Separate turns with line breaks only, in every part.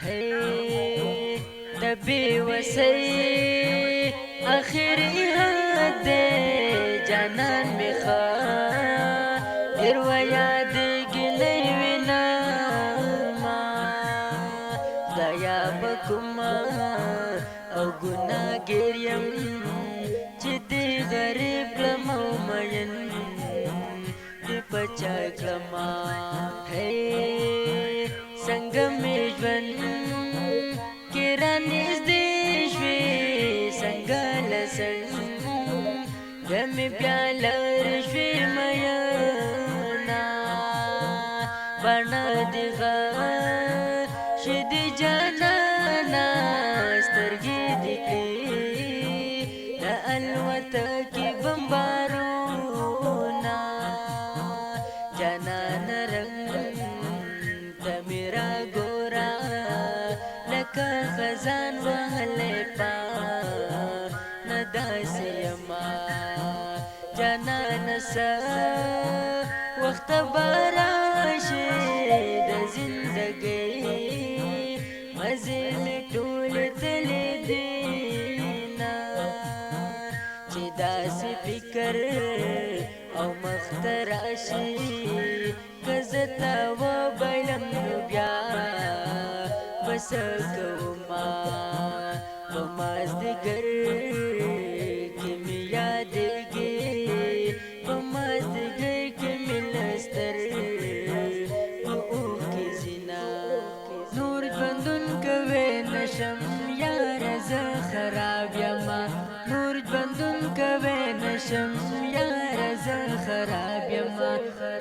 Hey, د بېوسۍ اخري حد دی جانان مې ښه ډېر ویادېږي له یې وینمه خدایه په کومه او ګناهګیر یم چې دې غریب کړم او مین دې په چا کړمه څنګه مې ژوند کې رانږدې شوې څنګه له څنګه مې بیا لرې شوې میینه بڼه دې غشې دې جانانه سترګې دې کړې د الوتکې بمبارونه جانانه رنګ ته مې راګوره لکه خزان وهلی پاڼه داسې یمه جانانه څه وخته به راشې د زندګۍ مزې مې ټولې تلې دینه چې داسې فکر او مخته راشي که زه تا وبایلم نو بیا به څه کومه په مازدیګر کې مې یادېږي په مازدیګر کې مې له سترګو اوښکې ځینه نور ژوندون کوی نشم یاره زه خراب یمه نور ژوندون کوی نشم یاره زه خراب یمه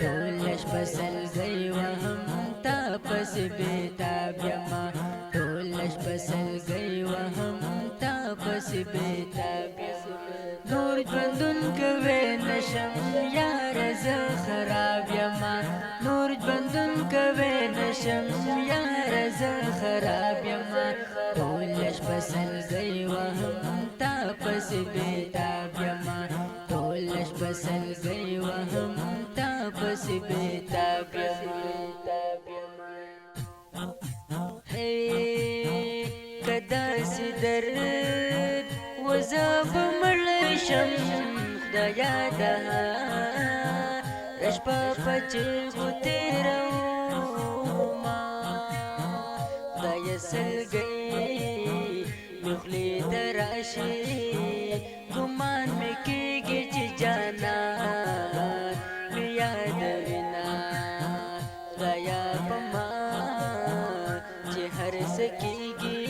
ټوله شپه سلګۍ وهم تا پسې بېتاب یمه ټوله شپه سلګۍ وهم تا پسې بېتاب یمه نور ژوندون کوی نشم یاره زه خراب یمه نور ژوندون کوی نشم یاره زه خراب یمه ټوله شپه سلګۍ وهم تا پسې بېتاب یمه ټوله شپه سلګۍ وهم تا پسې بېتاب یمه که داسې درد و زه به مړه شم خدایه د هره شپه په چیغو تېرومه خدایه سلګۍ مې خولې ته راشي ګمان مې کېږي چې جانان مې یادوینه خدایه په ما چې هر څه کېږي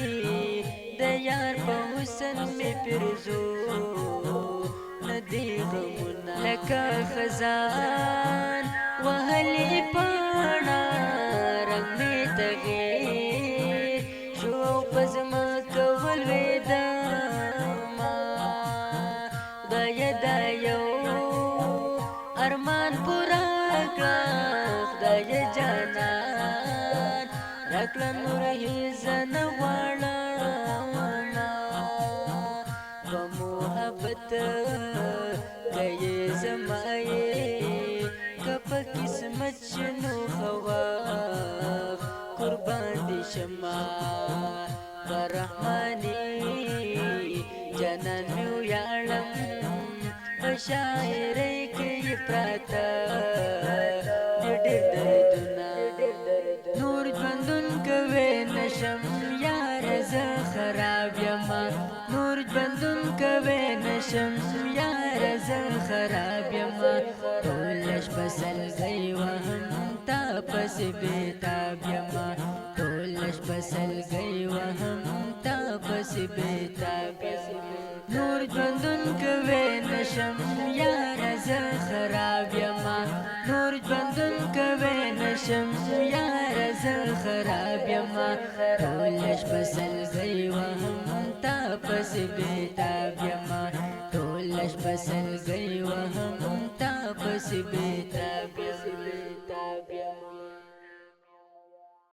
د یار په حسن مې پرزو نه دي غمونه لکه خزان وهلې پاڼه رنګ مې تغیر شو او په ځمکه ولوېدمه خدایه دا یو ارمان پوره کړه خدایه جانان راکړه نور هېڅ نه غواړم په محبت که یې زما یې که په قسمت شنو ښه وخت قربان دې شمه په رحماني جانان مې ویاړم په شاعرۍ کې یې پراته ډېر دردونه نور ژوندون کوی نشم یاره زه خراب یمه نور ژوندون کوی نشم یاره زه خراب یمه ټوله شپه سلګۍ وهم تا پسې بېتاب یمه ټوله شپه سلګۍ وهم تا پسې بېتاب یمه نور ژوندون کوی نشم یاره زه خراب یمه نور ژوندون کوی نشم یاره زه خراب یمه ټوله شپه